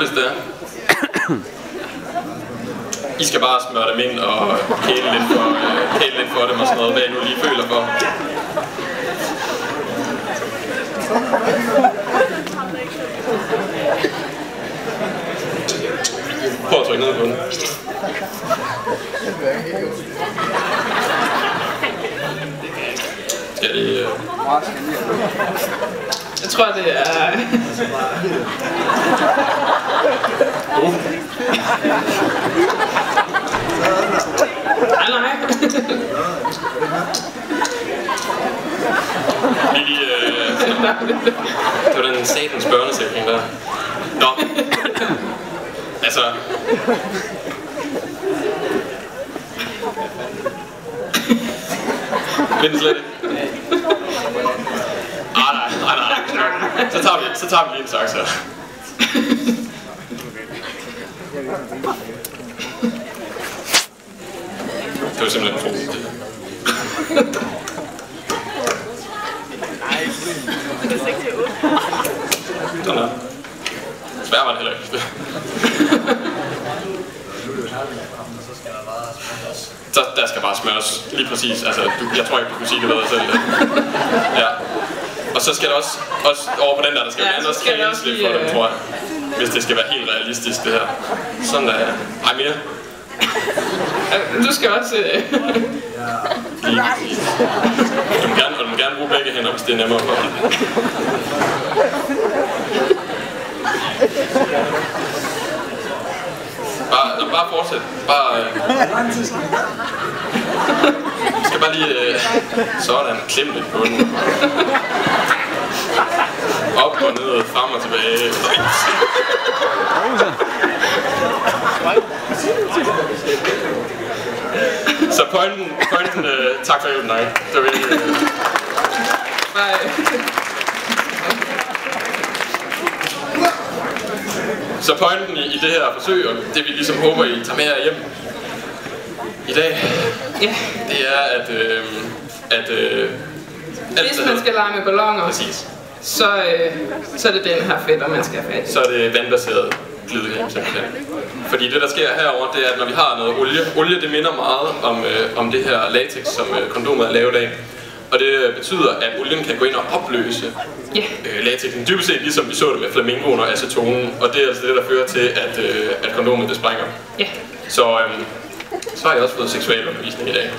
hvis det er. I skal bare smøre dem ind og kæle lidt for dem og sådan noget, hvad I nu lige føler for. Prøv at trykke ned på den. Skal jeg lige... Jeg tror, det er... Nej. Det var den satans børnesikring der. Nå. Altså... Vind slet ikke. Nej. Så tager vi lige en saks her. Det var simpelthen for det. Sådan der. Svær var det heller ikke. Så der skal bare smøres, lige præcis. Altså, jeg tror ikke, du kunne sige det bedre selv. Ja. Og så skal der også over på den der skal være også kæles lidt for dem, tror jeg. Hvis det skal være helt realistisk, det her. Sådan der. Ej, mere. Du skal også... Lige præcis. Du må gerne bruge begge hænder, hvis det er nemmere for dig. Bare fortsæt. Du skal bare lige sådan klemme lidt på den. Op og ned, frem og tilbage. Så pointen tak for hjælpen, nej. Det var ikke... Nej. Så pointen i det her forsøg, og det vi ligesom håber, I tager med jer hjem i dag, det er, at hvis man skal lege med balloner, præcis. Så er det den her fætter, man skal have fat i. Så er det vandbaseret glidecreme simpelthen. Fordi det, der sker herovre, det er, at når vi har noget olie det minder meget om det her latex, som kondomet er lavet af. Og det betyder, at olien kan gå ind og opløse latexen. Dybest set ligesom vi så det med flamingoen og acetonen. Og det er altså det, der fører til, at kondomet det sprænger. Så har jeg også fået seksualundervisning i dag.